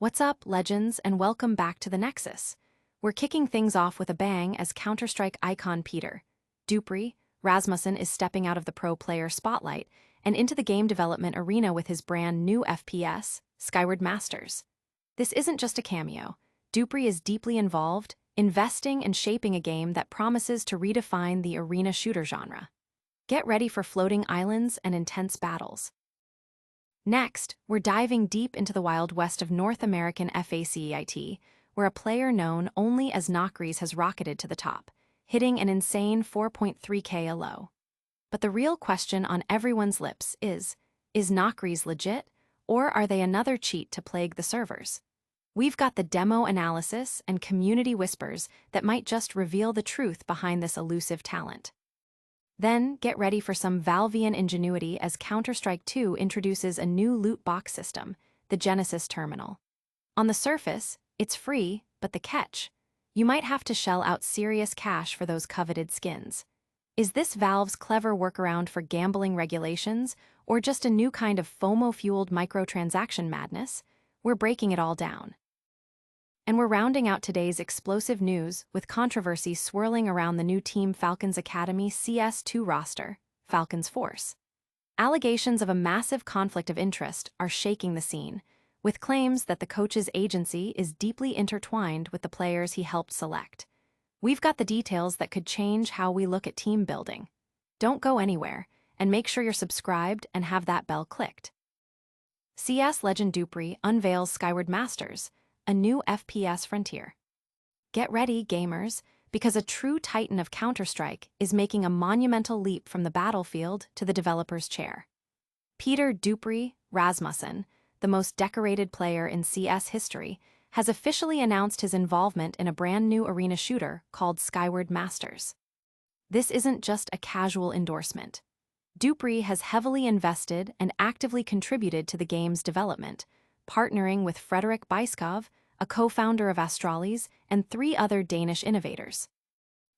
What's up, legends, and welcome back to the Nexus. We're kicking things off with a bang as Counter-Strike icon dupreeh, Rasmussen is stepping out of the pro player spotlight and into the game development arena with his brand new FPS, Skyward Masters. This isn't just a cameo. dupreeh is deeply involved, investing and shaping a game that promises to redefine the arena shooter genre. Get ready for floating islands and intense battles. Next, we're diving deep into the Wild West of North American FACEIT, where a player known only as Nocries has rocketed to the top, hitting an insane 4.3K elo. But the real question on everyone's lips is Nocries legit, or are they another cheat to plague the servers? We've got the demo analysis and community whispers that might just reveal the truth behind this elusive talent. Then, get ready for some Valvean ingenuity as Counter-Strike 2 introduces a new loot box system, the Genesis Terminal. On the surface, it's free, but the catch? You might have to shell out serious cash for those coveted skins. Is this Valve's clever workaround for gambling regulations, or just a new kind of FOMO-fueled microtransaction madness? We're breaking it all down. And we're rounding out today's explosive news with controversy swirling around the new Team Falcons Academy CS2 roster, Falcons Force. Allegations of a massive conflict of interest are shaking the scene, with claims that the coach's agency is deeply intertwined with the players he helped select. We've got the details that could change how we look at team building. Don't go anywhere, and make sure you're subscribed and have that bell clicked. CS legend dupreeh unveils Skyward Masters, a new FPS frontier. Get ready, gamers, because a true titan of Counter-Strike is making a monumental leap from the battlefield to the developer's chair. dupreeh Rasmussen, the most decorated player in CS history, has officially announced his involvement in a brand new arena shooter called Skyward Masters. This isn't just a casual endorsement. dupreeh has heavily invested and actively contributed to the game's development, partnering with Frederick Beiskov, a co-founder of Astralis, and 3 other Danish innovators.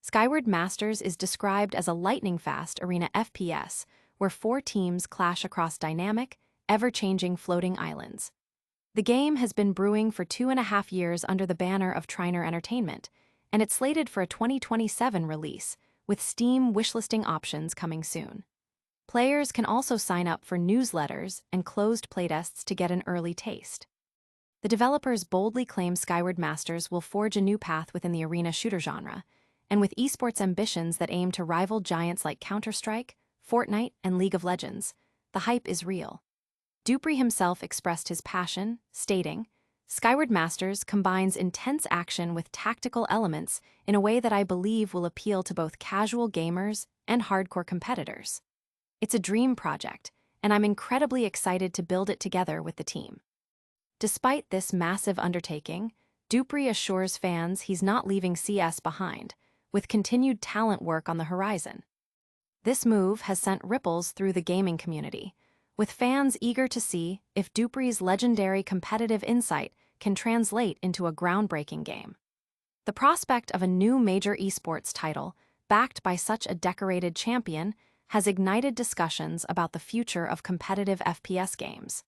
Skyward Masters is described as a lightning-fast arena FPS where 4 teams clash across dynamic, ever-changing floating islands. The game has been brewing for 2.5 years under the banner of Triner Entertainment, and it's slated for a 2027 release, with Steam wishlisting options coming soon. Players can also sign up for newsletters and closed playtests to get an early taste. The developers boldly claim Skyward Masters will forge a new path within the arena shooter genre, and with esports ambitions that aim to rival giants like Counter-Strike, Fortnite, and League of Legends, the hype is real. dupreeh himself expressed his passion, stating, "Skyward Masters combines intense action with tactical elements in a way that I believe will appeal to both casual gamers and hardcore competitors. It's a dream project, and I'm incredibly excited to build it together with the team." Despite this massive undertaking, dupreeh assures fans he's not leaving CS behind, with continued talent work on the horizon. This move has sent ripples through the gaming community, with fans eager to see if dupreeh's legendary competitive insight can translate into a groundbreaking game. The prospect of a new major esports title, backed by such a decorated champion, has ignited discussions about the future of competitive FPS games.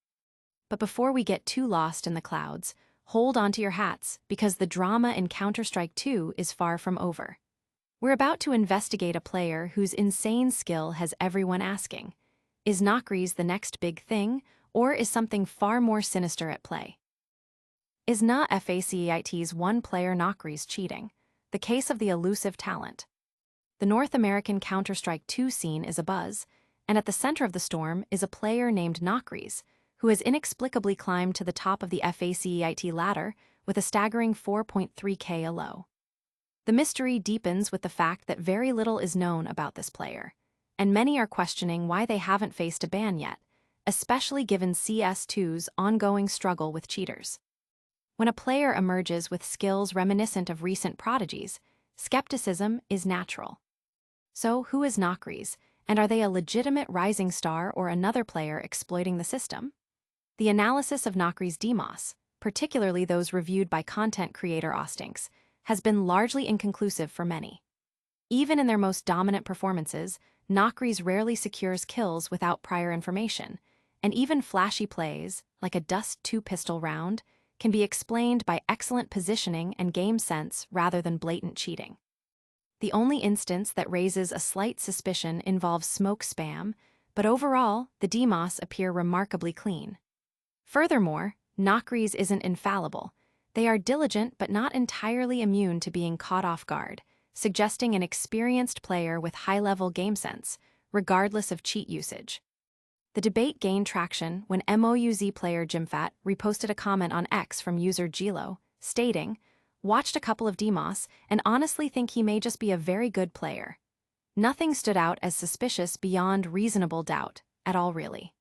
But before we get too lost in the clouds, hold onto your hats because the drama in Counter-Strike 2 is far from over. We're about to investigate a player whose insane skill has everyone asking, is Nocries the next big thing, or is something far more sinister at play? Is NEEVE.PRO's one-player Nocries cheating? The case of the elusive talent. The North American Counter-Strike 2 scene is abuzz, and at the center of the storm is a player named Nocries, who has inexplicably climbed to the top of the FACEIT ladder with a staggering 4.3K elo. The mystery deepens with the fact that very little is known about this player, and many are questioning why they haven't faced a ban yet, especially given CS2's ongoing struggle with cheaters. When a player emerges with skills reminiscent of recent prodigies, skepticism is natural. So who is Nocries, and are they a legitimate rising star or another player exploiting the system? The analysis of Nocries' demos, particularly those reviewed by content creator Ostinks, has been largely inconclusive for many. Even in their most dominant performances, Nocries rarely secures kills without prior information, and even flashy plays, like a Dust 2 pistol round, can be explained by excellent positioning and game sense rather than blatant cheating. The only instance that raises a slight suspicion involves smoke spam, but overall, the DMOS appear remarkably clean. Furthermore, nocries isn't infallible. They are diligent but not entirely immune to being caught off guard, suggesting an experienced player with high-level game sense, regardless of cheat usage. The debate gained traction when MOUZ player Jimfat reposted a comment on X from user Gilo, stating, "Watched a couple of DMOS and honestly think he may just be a very good player. Nothing stood out as suspicious beyond reasonable doubt, at all really."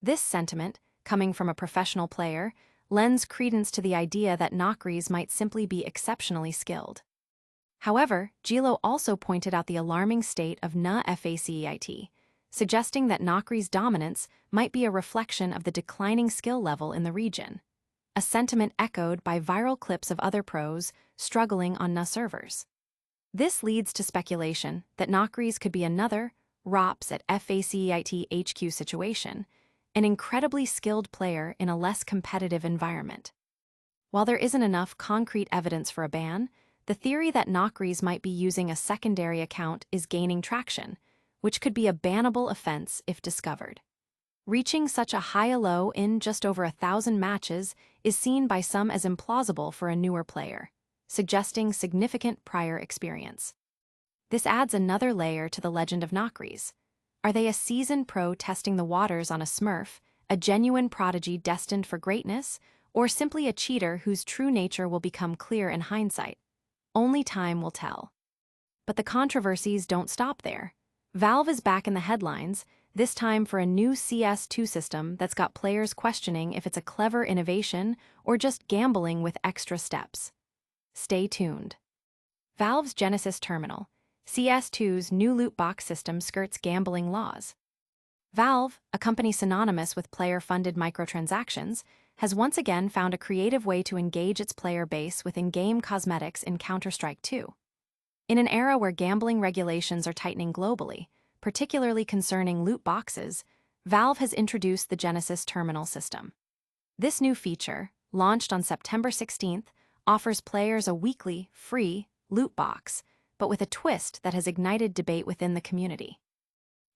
This sentiment, coming from a professional player, lends credence to the idea that nocries might simply be exceptionally skilled. However, Gilo also pointed out the alarming state of NEEVE.PRO, suggesting that nocries' dominance might be a reflection of the declining skill level in the region, a sentiment echoed by viral clips of other pros struggling on NA servers. This leads to speculation that nocries could be another ROPS at FACEIT HQ situation, an incredibly skilled player in a less competitive environment. While there isn't enough concrete evidence for a ban, the theory that nocries might be using a secondary account is gaining traction, which could be a bannable offense if discovered. Reaching such a high elo in just over 1,000 matches is seen by some as implausible for a newer player, suggesting significant prior experience. This adds another layer to the legend of nocries. Are they a seasoned pro testing the waters on a smurf, a genuine prodigy destined for greatness, or simply a cheater whose true nature will become clear in hindsight? Only time will tell. But the controversies don't stop there. Valve is back in the headlines, this time for a new CS2 system that's got players questioning if it's a clever innovation or just gambling with extra steps. Stay tuned. Valve's Genesis Terminal, CS2's new loot box system, skirts gambling laws. Valve, a company synonymous with player-funded microtransactions, has once again found a creative way to engage its player base with in-game cosmetics in Counter-Strike 2. In an era where gambling regulations are tightening globally, particularly concerning loot boxes, Valve has introduced the Genesis Terminal system. This new feature, launched on September 16th, offers players a weekly, free loot box, but with a twist that has ignited debate within the community.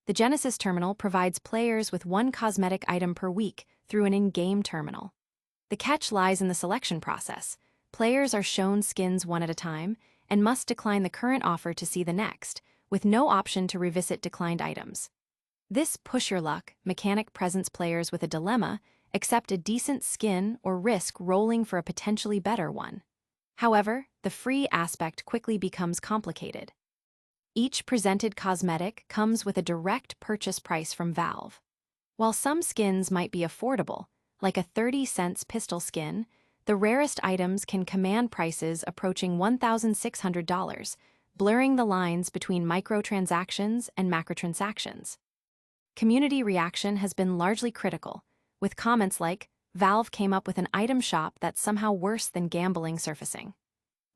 The Genesis Terminal provides players with one cosmetic item per week through an in-game terminal. The catch lies in the selection process. Players are shown skins one at a time and must decline the current offer to see the next, with no option to revisit declined items. This push-your-luck mechanic presents players with a dilemma: accept a decent skin or risk rolling for a potentially better one. However, the free aspect quickly becomes complicated. Each presented cosmetic comes with a direct purchase price from Valve. While some skins might be affordable, like a 30-cent pistol skin, the rarest items can command prices approaching $1,600, blurring the lines between microtransactions and macrotransactions. Community reaction has been largely critical, with comments like, "Valve came up with an item shop that's somehow worse than gambling," surfacing.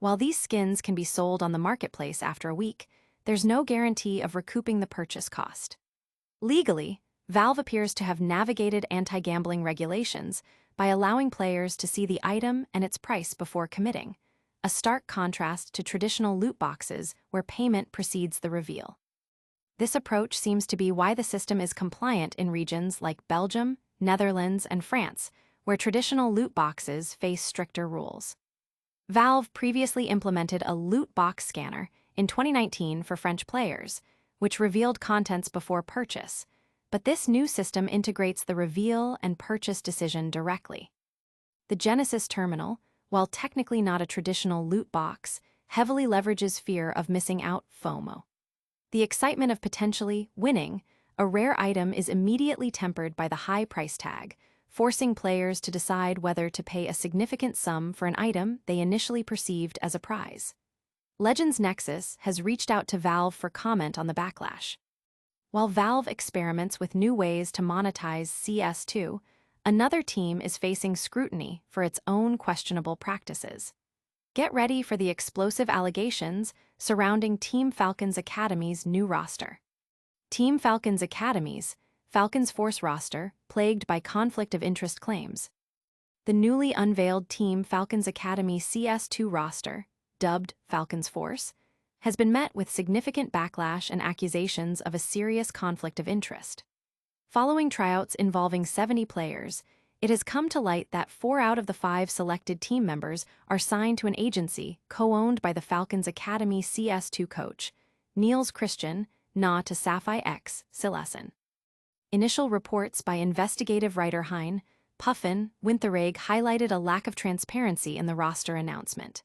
While these skins can be sold on the marketplace after a week, there's no guarantee of recouping the purchase cost. Legally, Valve appears to have navigated anti-gambling regulations by allowing players to see the item and its price before committing, a stark contrast to traditional loot boxes where payment precedes the reveal. This approach seems to be why the system is compliant in regions like Belgium, Netherlands, and France, where traditional loot boxes face stricter rules. Valve previously implemented a loot box scanner in 2019 for French players, which revealed contents before purchase, but this new system integrates the reveal and purchase decision directly. The Genesis Terminal, while technically not a traditional loot box, heavily leverages fear of missing out (FOMO). The excitement of potentially winning a rare item is immediately tempered by the high price tag, forcing players to decide whether to pay a significant sum for an item they initially perceived as a prize. Legends Nexus has reached out to Valve for comment on the backlash. While Valve experiments with new ways to monetize CS2, another team is facing scrutiny for its own questionable practices. Get ready for the explosive allegations surrounding Team Falcons Academy's new roster. Team Falcons Academy's Falcons Force roster plagued by conflict of interest claims. The newly unveiled Team Falcons Academy CS2 roster, dubbed Falcons Force, has been met with significant backlash and accusations of a serious conflict of interest. Following tryouts involving 70 players, it has come to light that 4 out of the 5 selected team members are signed to an agency co-owned by the Falcons Academy CS2 coach, Niels Christian, Na to Sapphire X, Silassen. Initial reports by investigative writer Hein Puffin Winterreg highlighted a lack of transparency in the roster announcement.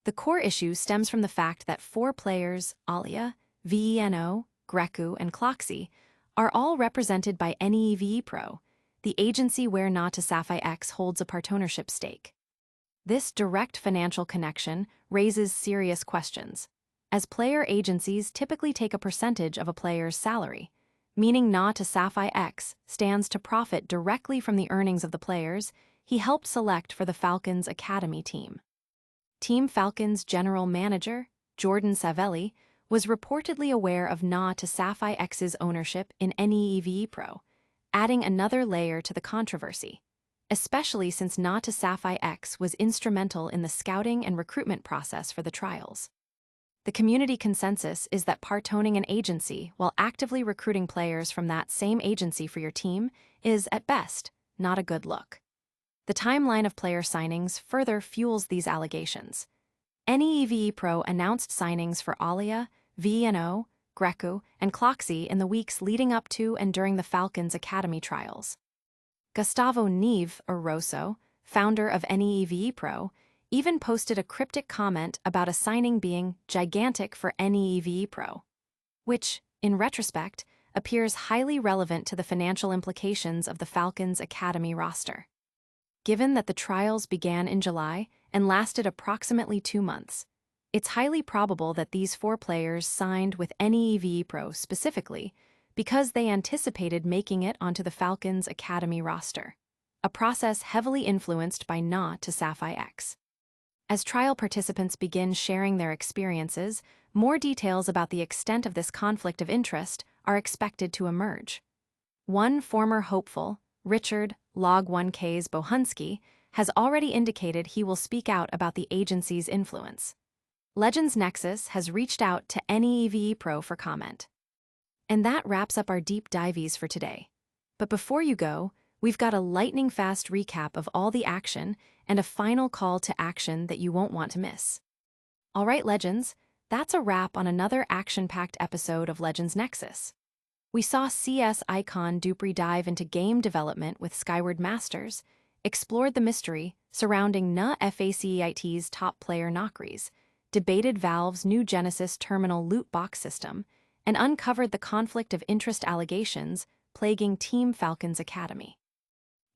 The core issue stems from the fact that 4 players, Alia, Veno, Greku, and Cloxy, are all represented by NEEVE.PRO, the agency where Na to Sapphire X holds a part ownership stake. This direct financial connection raises serious questions, as player agencies typically take a percentage of a player's salary, meaning Na to Sapphire X stands to profit directly from the earnings of the players he helped select for the Falcons Academy team. Team Falcons General Manager, Jordan Savelli, was reportedly aware of Na to Sapphire X's ownership in NEEVE.PRO, adding another layer to the controversy, especially since Na to Sapphire X was instrumental in the scouting and recruitment process for the trials. The community consensus is that part-owning an agency while actively recruiting players from that same agency for your team is, at best, not a good look. The timeline of player signings further fuels these allegations. NEEVE.PRO announced signings for Alia, Veno, Greku, and Cloxy in the weeks leading up to and during the Falcons Academy trials. Gustavo Neve Rosso, founder of NEEVE.PRO, even posted a cryptic comment about a signing being gigantic for NEEVE.PRO, which, in retrospect, appears highly relevant to the financial implications of the Falcons Academy roster. Given that the trials began in July and lasted approximately 2 months, it's highly probable that these 4 players signed with NEEVE.PRO specifically because they anticipated making it onto the Falcons Academy roster, a process heavily influenced by Na to Sapphire X. As trial participants begin sharing their experiences, more details about the extent of this conflict of interest are expected to emerge. One former hopeful, Richard Log1K's Bohunski, has already indicated he will speak out about the agency's influence. Legends Nexus has reached out to NEEVE.PRO for comment. And that wraps up our deep dives for today. But before you go, we've got a lightning-fast recap of all the action and a final call to action that you won't want to miss. All right, Legends, that's a wrap on another action-packed episode of Legends Nexus. We saw CS icon dupreeh dive into game development with Skyward Masters, explored the mystery surrounding NEEVE.PRO's top player nocries, debated Valve's new Genesis terminal loot box system, and uncovered the conflict of interest allegations plaguing Team Falcons Academy.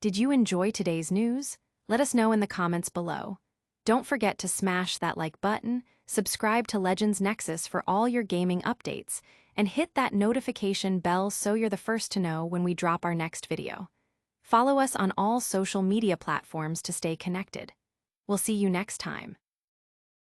Did you enjoy today's news? Let us know in the comments below. Don't forget to smash that like button, subscribe to Legends Nexus for all your gaming updates, and hit that notification bell so you're the first to know when we drop our next video. Follow us on all social media platforms to stay connected. We'll see you next time.